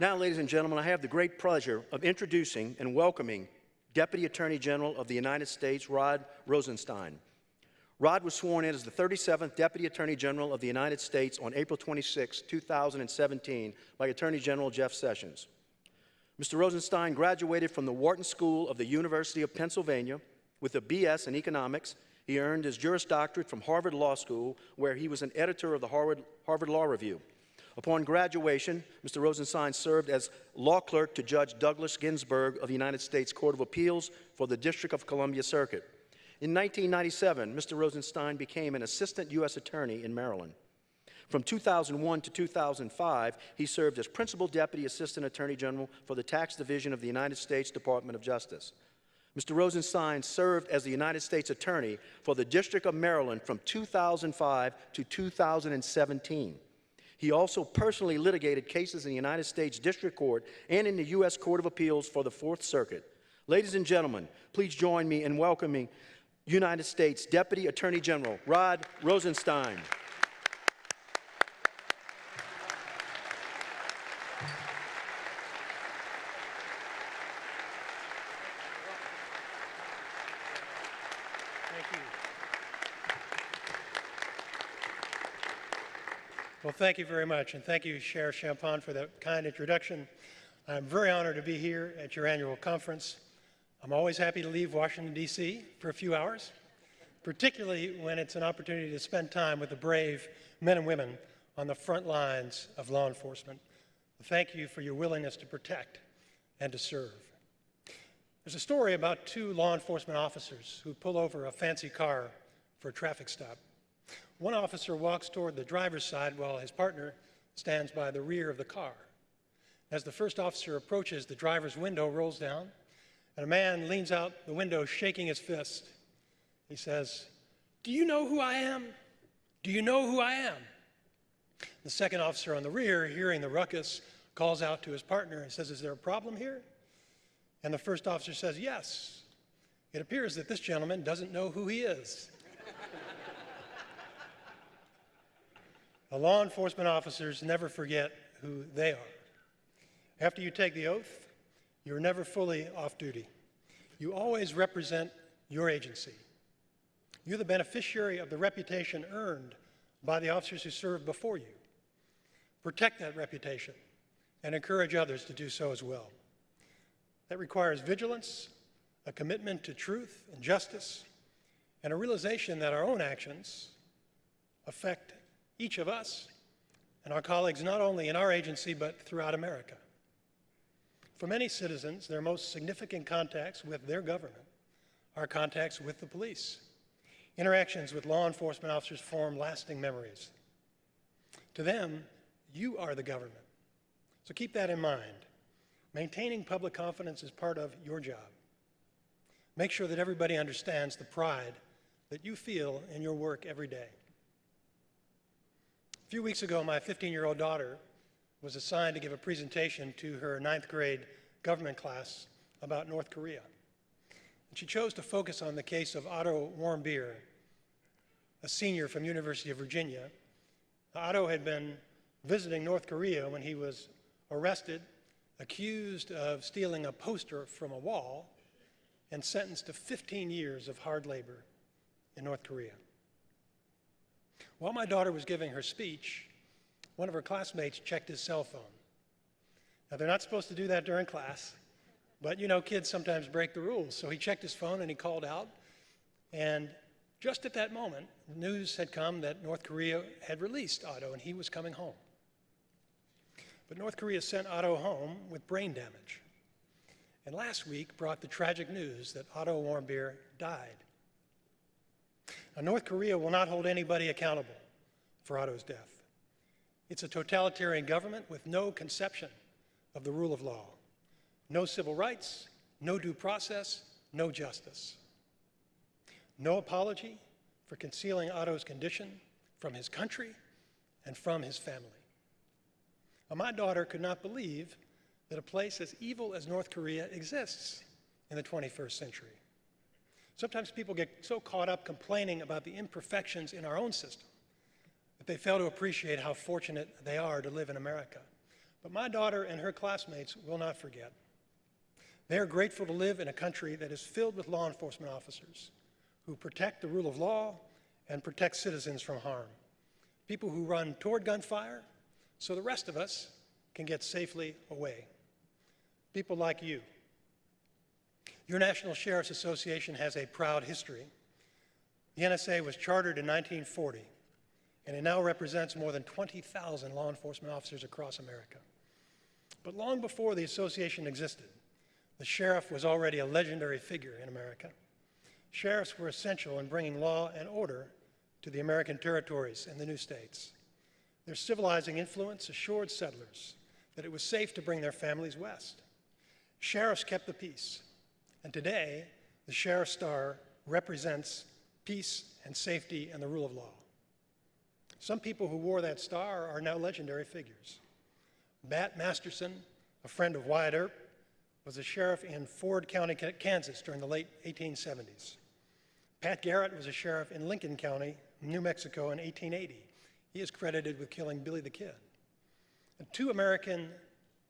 Now, ladies and gentlemen, I have the great pleasure of introducing and welcoming Deputy Attorney General of the United States, Rod Rosenstein. Rod was sworn in as the 37th Deputy Attorney General of the United States on April 26, 2017 by Attorney General Jeff Sessions. Mr. Rosenstein graduated from the Wharton School of the University of Pennsylvania with a B.S. in economics. He earned his Juris Doctorate from Harvard Law School, where he was an editor of the Harvard Law Review. Upon graduation, Mr. Rosenstein served as law clerk to Judge Douglas Ginsburg of the United States Court of Appeals for the District of Columbia Circuit. In 1997, Mr. Rosenstein became an assistant U.S. attorney in Maryland. From 2001 to 2005, he served as Principal Deputy Assistant Attorney General for the Tax Division of the United States Department of Justice. Mr. Rosenstein served as the United States Attorney for the District of Maryland from 2005 to 2017. He also personally litigated cases in the United States District Court and in the U.S. Court of Appeals for the Fourth Circuit. Ladies and gentlemen, please join me in welcoming United States Deputy Attorney General Rod Rosenstein. Well, thank you very much, and thank you, Sheriff Champagne, for that kind introduction. I'm very honored to be here at your annual conference. I'm always happy to leave Washington, D.C. for a few hours, particularly when it's an opportunity to spend time with the brave men and women on the front lines of law enforcement. Thank you for your willingness to protect and to serve. There's a story about two law enforcement officers who pull over a fancy car for a traffic stop. One officer walks toward the driver's side while his partner stands by the rear of the car. As the first officer approaches, the driver's window rolls down, and a man leans out the window shaking his fist. He says, "Do you know who I am? Do you know who I am?" The second officer on the rear, hearing the ruckus, calls out to his partner and says, "Is there a problem here?" And the first officer says, "Yes. It appears that this gentleman doesn't know who he is." The law enforcement officers never forget who they are. After you take the oath, you're never fully off duty. You always represent your agency. You're the beneficiary of the reputation earned by the officers who served before you. Protect that reputation and encourage others to do so as well. That requires vigilance, a commitment to truth and justice, and a realization that our own actions affect each of us and our colleagues not only in our agency but throughout America. For many citizens, their most significant contacts with their government are contacts with the police. Interactions with law enforcement officers form lasting memories. To them, you are the government. So keep that in mind. Maintaining public confidence is part of your job. Make sure that everybody understands the pride that you feel in your work every day. A few weeks ago, my 15-year-old daughter was assigned to give a presentation to her 9th grade government class about North Korea. And she chose to focus on the case of Otto Warmbier, a senior from University of Virginia. Otto had been visiting North Korea when he was arrested, accused of stealing a poster from a wall, and sentenced to 15 years of hard labor in North Korea. While my daughter was giving her speech, one of her classmates checked his cell phone. Now, they're not supposed to do that during class, but you know, kids sometimes break the rules. So he checked his phone and he called out, and just at that moment, news had come that North Korea had released Otto and he was coming home. But North Korea sent Otto home with brain damage, and last week brought the tragic news that Otto Warmbier died. Now, North Korea will not hold anybody accountable for Otto's death. It's a totalitarian government with no conception of the rule of law. No civil rights, no due process, no justice. No apology for concealing Otto's condition from his country and from his family. Now, my daughter could not believe that a place as evil as North Korea exists in the 21st century. Sometimes people get so caught up complaining about the imperfections in our own system that they fail to appreciate how fortunate they are to live in America. But my daughter and her classmates will not forget. They are grateful to live in a country that is filled with law enforcement officers who protect the rule of law and protect citizens from harm. People who run toward gunfire so the rest of us can get safely away. People like you. Your National Sheriff's Association has a proud history. The NSA was chartered in 1940, and it now represents more than 20,000 law enforcement officers across America. But long before the association existed, the sheriff was already a legendary figure in America. Sheriffs were essential in bringing law and order to the American territories and the new states. Their civilizing influence assured settlers that it was safe to bring their families west. Sheriffs kept the peace, and today the Sheriff's Star represents peace and safety and the rule of law. Some people who wore that star are now legendary figures. Bat Masterson, a friend of Wyatt Earp, was a sheriff in Ford County, Kansas during the late 1870s. Pat Garrett was a sheriff in Lincoln County, New Mexico in 1880. He is credited with killing Billy the Kid. And 2 American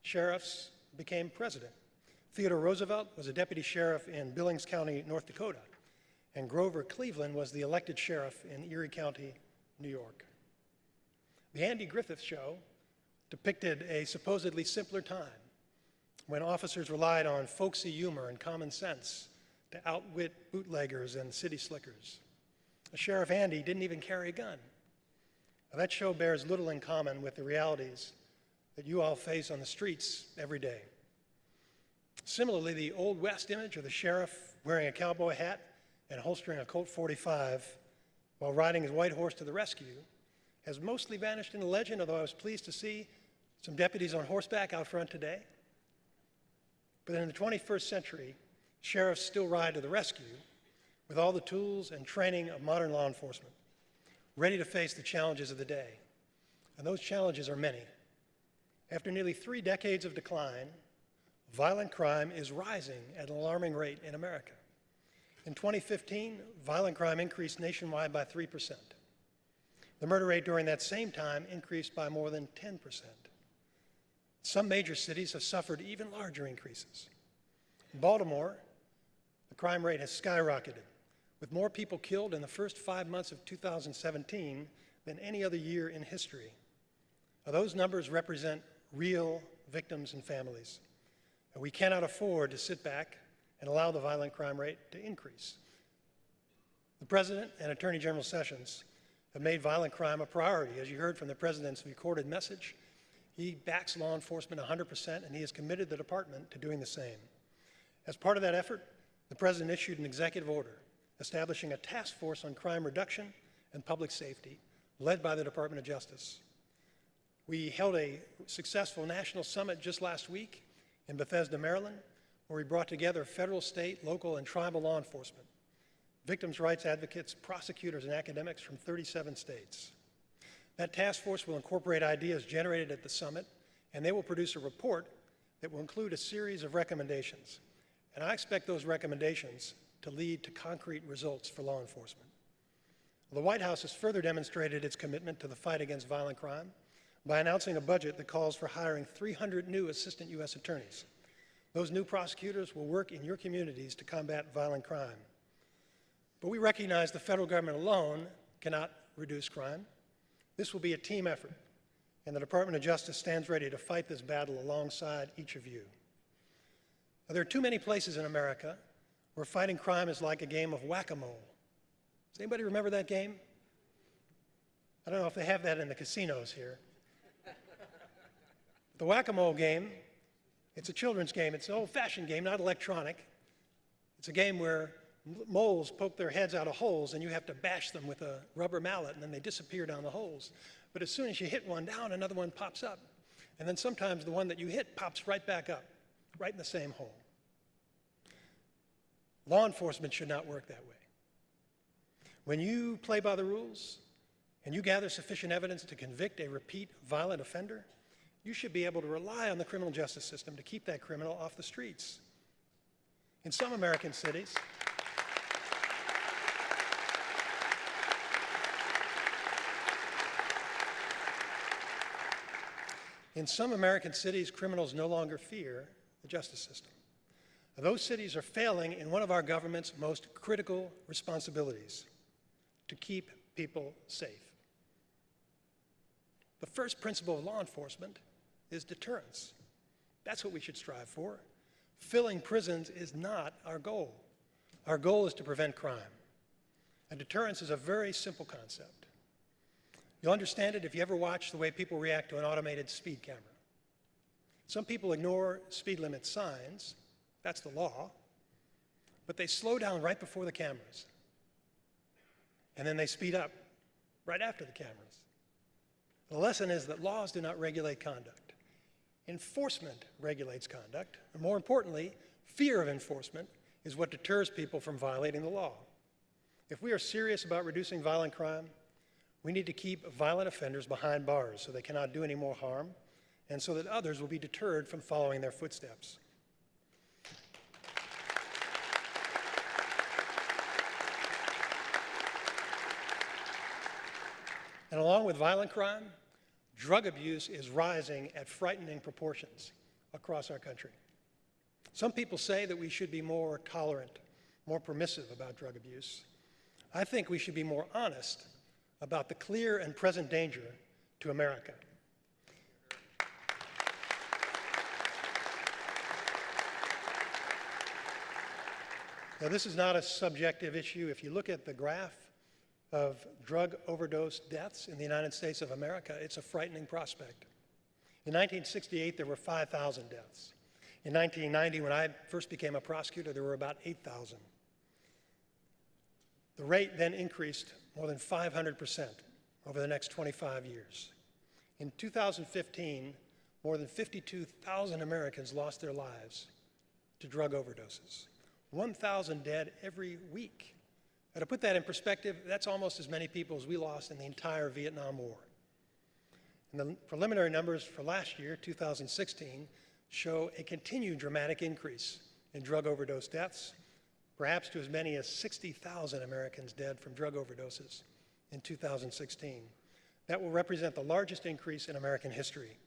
sheriffs became president. Theodore Roosevelt was a deputy sheriff in Billings County, North Dakota, and Grover Cleveland was the elected sheriff in Erie County, New York. The Andy Griffith Show depicted a supposedly simpler time when officers relied on folksy humor and common sense to outwit bootleggers and city slickers. Sheriff Andy didn't even carry a gun. Now, that show bears little in common with the realities that you all face on the streets every day. Similarly, the Old West image of the sheriff wearing a cowboy hat and holstering a Colt 45 while riding his white horse to the rescue has mostly vanished in the legend, although I was pleased to see some deputies on horseback out front today. But in the 21st century, sheriffs still ride to the rescue with all the tools and training of modern law enforcement, ready to face the challenges of the day. And those challenges are many. After nearly 3 decades of decline, violent crime is rising at an alarming rate in America. In 2015, violent crime increased nationwide by 3%. The murder rate during that same time increased by more than 10%. Some major cities have suffered even larger increases. In Baltimore, the crime rate has skyrocketed, with more people killed in the first 5 months of 2017 than any other year in history. Now, those numbers represent real victims and families. And we cannot afford to sit back and allow the violent crime rate to increase. The President and Attorney General Sessions have made violent crime a priority. As you heard from the President's recorded message, he backs law enforcement 100%, and he has committed the department to doing the same. As part of that effort, the President issued an executive order establishing a task force on crime reduction and public safety, led by the Department of Justice. We held a successful national summit just last week in Bethesda, Maryland, where we brought together federal, state, local, and tribal law enforcement, victims' rights advocates, prosecutors, and academics from 37 states. That task force will incorporate ideas generated at the summit, and they will produce a report that will include a series of recommendations. And I expect those recommendations to lead to concrete results for law enforcement. The White House has further demonstrated its commitment to the fight against violent crime by announcing a budget that calls for hiring 300 new assistant U.S. attorneys. Those new prosecutors will work in your communities to combat violent crime. But we recognize the federal government alone cannot reduce crime. This will be a team effort, and the Department of Justice stands ready to fight this battle alongside each of you. Now, there are too many places in America where fighting crime is like a game of whack-a-mole. Does anybody remember that game? I don't know if they have that in the casinos here. The whack-a-mole game, it's a children's game. It's an old-fashioned game, not electronic. It's a game where moles poke their heads out of holes, and you have to bash them with a rubber mallet, and then they disappear down the holes. But as soon as you hit one down, another one pops up. And then sometimes the one that you hit pops right back up, right in the same hole. Law enforcement should not work that way. When you play by the rules and you gather sufficient evidence to convict a repeat violent offender, you should be able to rely on the criminal justice system to keep that criminal off the streets. In some American cities, In some American cities, criminals no longer fear the justice system. Those cities are failing in one of our government's most critical responsibilities, to keep people safe. The first principle of law enforcement is deterrence. That's what we should strive for. Filling prisons is not our goal. Our goal is to prevent crime. And deterrence is a very simple concept. You'll understand it if you ever watch the way people react to an automated speed camera. Some people ignore speed limit signs, that's the law, but they slow down right before the cameras. And then they speed up right after the cameras. The lesson is that laws do not regulate conduct. Enforcement regulates conduct, and more importantly, fear of enforcement is what deters people from violating the law. If we are serious about reducing violent crime, we need to keep violent offenders behind bars so they cannot do any more harm, and so that others will be deterred from following their footsteps. And along with violent crime, drug abuse is rising at frightening proportions across our country. Some people say that we should be more tolerant, more permissive about drug abuse. I think we should be more honest about the clear and present danger to America. Now, this is not a subjective issue. If you look at the graph of drug overdose deaths in the United States of America, it's a frightening prospect. In 1968, there were 5,000 deaths. In 1990, when I first became a prosecutor, there were about 8,000. The rate then increased more than 500% over the next 25 years. In 2015, more than 52,000 Americans lost their lives to drug overdoses. 1,000 dead every week. Now, to put that in perspective, that's almost as many people as we lost in the entire Vietnam War. And the preliminary numbers for last year, 2016, show a continued dramatic increase in drug overdose deaths, perhaps to as many as 60,000 Americans dead from drug overdoses in 2016. That will represent the largest increase in American history.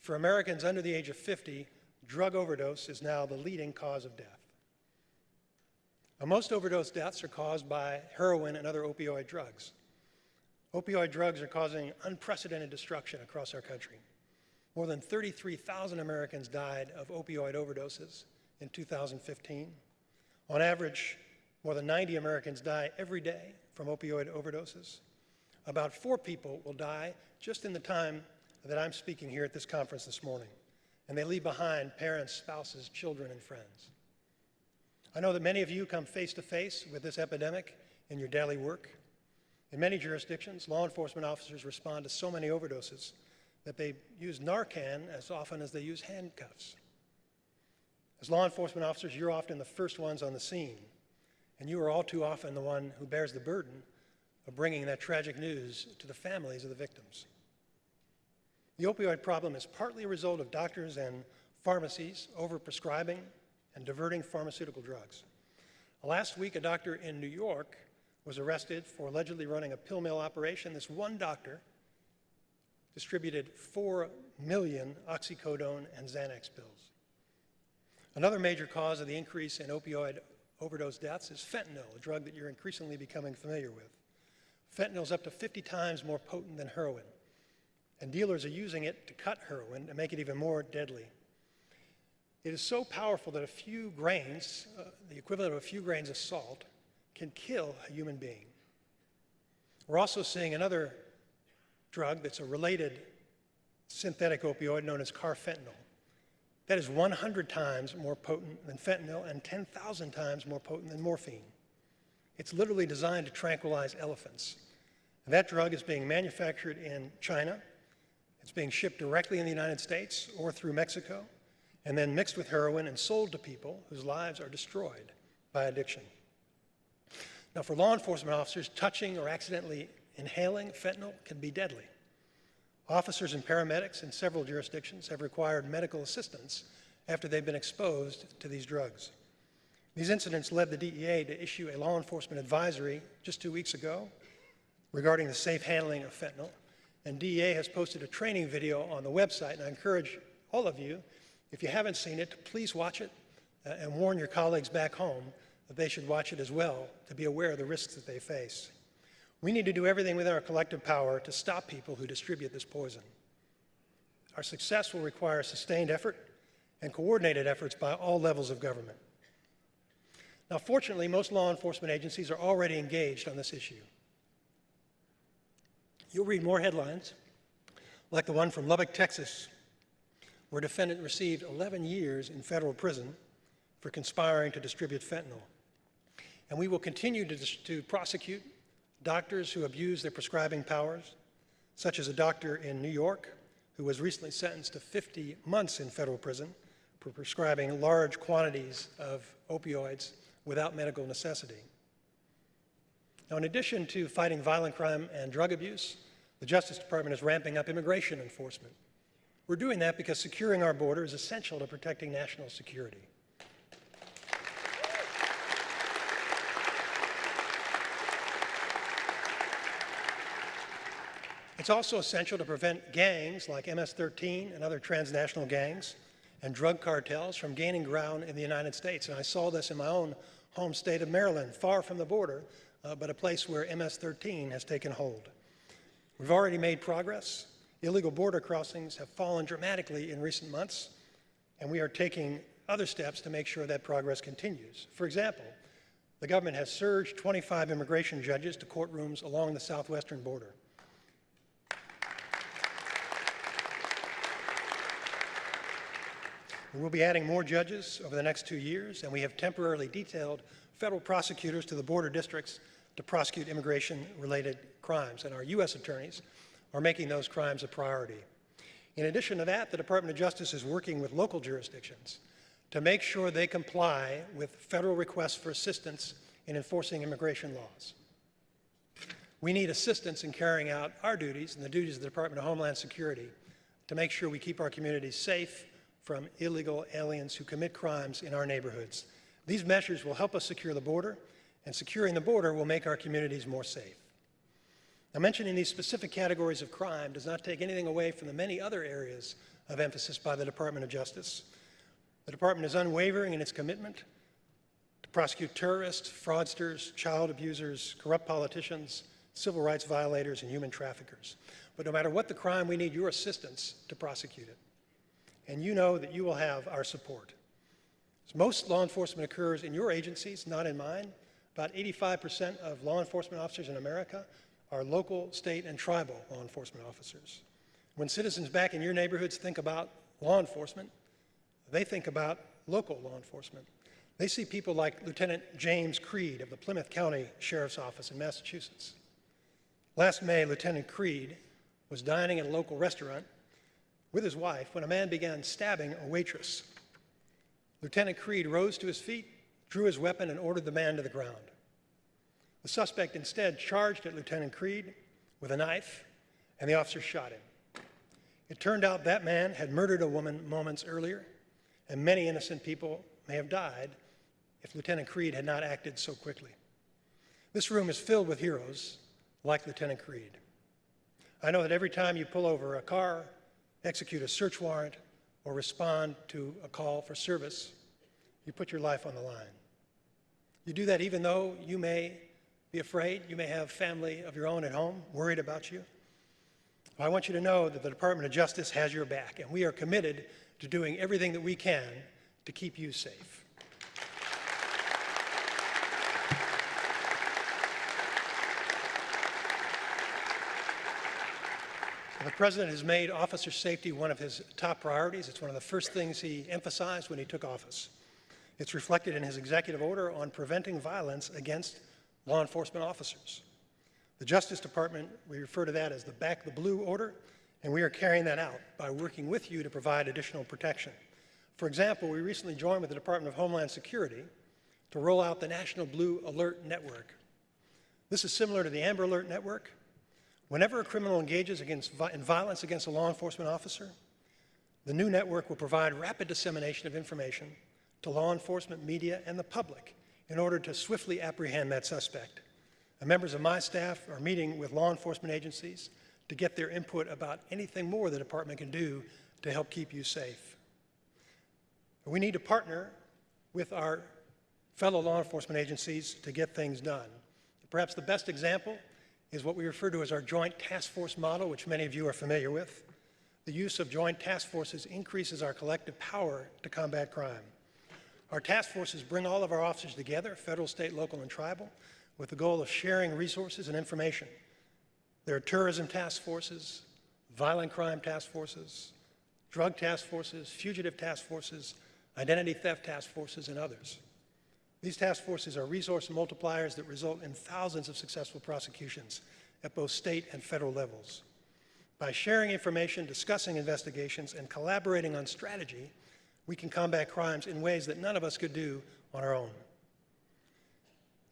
For Americans under the age of 50, drug overdose is now the leading cause of death. Now, most overdose deaths are caused by heroin and other opioid drugs. Opioid drugs are causing unprecedented destruction across our country. More than 33,000 Americans died of opioid overdoses in 2015. On average, more than 90 Americans die every day from opioid overdoses. About 4 people will die just in the time that I'm speaking here at this conference this morning, and they leave behind parents, spouses, children, and friends. I know that many of you come face to face with this epidemic in your daily work. In many jurisdictions, law enforcement officers respond to so many overdoses that they use Narcan as often as they use handcuffs. As law enforcement officers, you're often the first ones on the scene, and you are all too often the one who bears the burden of bringing that tragic news to the families of the victims. The opioid problem is partly a result of doctors and pharmacies overprescribing and diverting pharmaceutical drugs. Last week, a doctor in New York was arrested for allegedly running a pill mill operation. This one doctor distributed 4 million oxycodone and Xanax pills. Another major cause of the increase in opioid overdose deaths is fentanyl, a drug that you're increasingly becoming familiar with. Fentanyl is up to 50 times more potent than heroin, and dealers are using it to cut heroin and make it even more deadly. It is so powerful that a few grains, the equivalent of a few grains of salt, can kill a human being. We're also seeing another drug that's a related synthetic opioid known as carfentanil. That is 100 times more potent than fentanyl and 10,000 times more potent than morphine. It's literally designed to tranquilize elephants. And that drug is being manufactured in China. It's being shipped directly in the United States or through Mexico, and then mixed with heroin and sold to people whose lives are destroyed by addiction. Now, for law enforcement officers, touching or accidentally inhaling fentanyl can be deadly. Officers and paramedics in several jurisdictions have required medical assistance after they've been exposed to these drugs. These incidents led the DEA to issue a law enforcement advisory just 2 weeks ago regarding the safe handling of fentanyl, and DEA has posted a training video on the website, and I encourage all of you, if you haven't seen it, to please watch it and warn your colleagues back home that they should watch it as well to be aware of the risks that they face. We need to do everything within our collective power to stop people who distribute this poison. Our success will require sustained effort and coordinated efforts by all levels of government. Now, fortunately, most law enforcement agencies are already engaged on this issue. You'll read more headlines, like the one from Lubbock, Texas, where a defendant received 11 years in federal prison for conspiring to distribute fentanyl. And we will continue to prosecute doctors who abuse their prescribing powers, such as a doctor in New York who was recently sentenced to 50 months in federal prison for prescribing large quantities of opioids without medical necessity. Now, in addition to fighting violent crime and drug abuse, the Justice Department is ramping up immigration enforcement. We're doing that because securing our border is essential to protecting national security. It's also essential to prevent gangs like MS-13 and other transnational gangs and drug cartels from gaining ground in the United States. And I saw this in my own home state of Maryland, far from the border, but a place where MS-13 has taken hold. We've already made progress. Illegal border crossings have fallen dramatically in recent months, and we are taking other steps to make sure that progress continues. For example, the government has surged 25 immigration judges to courtrooms along the southwestern border. We'll be adding more judges over the next 2 years, and we have temporarily detailed federal prosecutors to the border districts to prosecute immigration-related crimes, and our U.S. attorneys are making those crimes a priority. In addition to that, the Department of Justice is working with local jurisdictions to make sure they comply with federal requests for assistance in enforcing immigration laws. We need assistance in carrying out our duties and the duties of the Department of Homeland Security to make sure we keep our communities safe from illegal aliens who commit crimes in our neighborhoods. These measures will help us secure the border, and securing the border will make our communities more safe. Now, mentioning these specific categories of crime does not take anything away from the many other areas of emphasis by the Department of Justice. The Department is unwavering in its commitment to prosecute terrorists, fraudsters, child abusers, corrupt politicians, civil rights violators, and human traffickers. But no matter what the crime, we need your assistance to prosecute it. And you know that you will have our support. Most law enforcement occurs in your agencies, not in mine. About 85% of law enforcement officers in America are local, state, and tribal law enforcement officers. When citizens back in your neighborhoods think about law enforcement, they think about local law enforcement. They see people like Lieutenant James Creed of the Plymouth County Sheriff's Office in Massachusetts. Last May, Lieutenant Creed was dining at a local restaurant with his wife when a man began stabbing a waitress. Lieutenant Creed rose to his feet, drew his weapon, and ordered the man to the ground. The suspect instead charged at Lieutenant Creed with a knife, and the officer shot him. It turned out that man had murdered a woman moments earlier, and many innocent people may have died if Lieutenant Creed had not acted so quickly. This room is filled with heroes like Lieutenant Creed. I know that every time you pull over a car, execute a search warrant, or respond to a call for service, you put your life on the line. You do that even though you may be afraid, you may have family of your own at home worried about you. Well, I want you to know that the Department of Justice has your back, and we are committed to doing everything that we can to keep you safe. The President has made officer safety one of his top priorities. It's one of the first things he emphasized when he took office. It's reflected in his executive order on preventing violence against law enforcement officers. The Justice Department, we refer to that as the Back the Blue order, and we are carrying that out by working with you to provide additional protection. For example, we recently joined with the Department of Homeland Security to roll out the National Blue Alert Network. This is similar to the Amber Alert Network. Whenever a criminal engages in violence against a law enforcement officer, the new network will provide rapid dissemination of information to law enforcement, media, and the public in order to swiftly apprehend that suspect. And members of my staff are meeting with law enforcement agencies to get their input about anything more the department can do to help keep you safe. We need to partner with our fellow law enforcement agencies to get things done. Perhaps the best example is what we refer to as our joint task force model, which many of you are familiar with. The use of joint task forces increases our collective power to combat crime. Our task forces bring all of our officers together, federal, state, local, and tribal, with the goal of sharing resources and information. There are tourism task forces, violent crime task forces, drug task forces, fugitive task forces, identity theft task forces, and others. These task forces are resource multipliers that result in thousands of successful prosecutions at both state and federal levels. By sharing information, discussing investigations, and collaborating on strategy, we can combat crimes in ways that none of us could do on our own.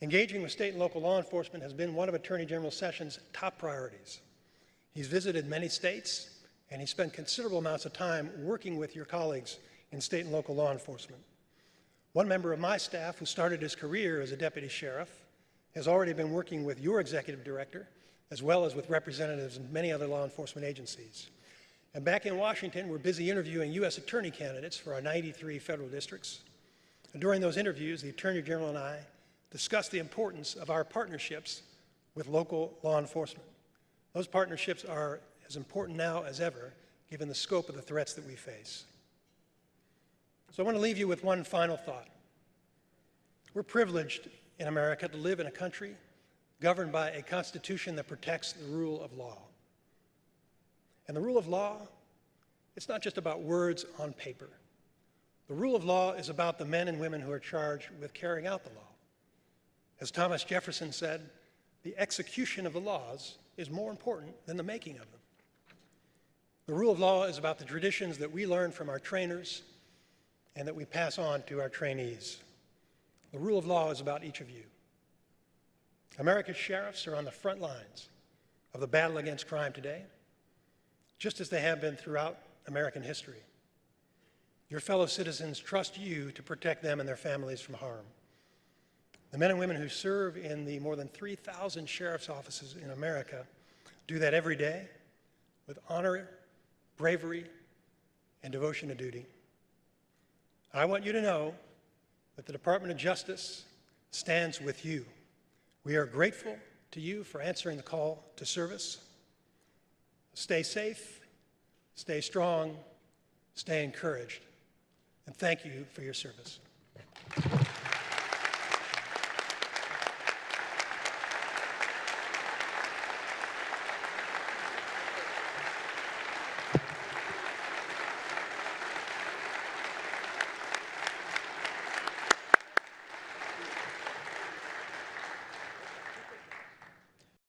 Engaging with state and local law enforcement has been one of Attorney General Sessions' top priorities. He's visited many states, and he spent considerable amounts of time working with your colleagues in state and local law enforcement. One member of my staff who started his career as a deputy sheriff has already been working with your executive director, as well as with representatives in many other law enforcement agencies. And back in Washington, we're busy interviewing U.S. attorney candidates for our 93 federal districts. And during those interviews, the Attorney General and I discussed the importance of our partnerships with local law enforcement. Those partnerships are as important now as ever, given the scope of the threats that we face. So I want to leave you with one final thought. We're privileged in America to live in a country governed by a constitution that protects the rule of law. And the rule of law, it's not just about words on paper. The rule of law is about the men and women who are charged with carrying out the law. As Thomas Jefferson said, the execution of the laws is more important than the making of them. The rule of law is about the traditions that we learn from our trainers and that we pass on to our trainees. The rule of law is about each of you. America's sheriffs are on the front lines of the battle against crime today, just as they have been throughout American history. Your fellow citizens trust you to protect them and their families from harm. The men and women who serve in the more than 3,000 sheriff's offices in America do that every day with honor, bravery, and devotion to duty. I want you to know that the Department of Justice stands with you. We are grateful to you for answering the call to service. Stay safe, stay strong, stay encouraged, and thank you for your service.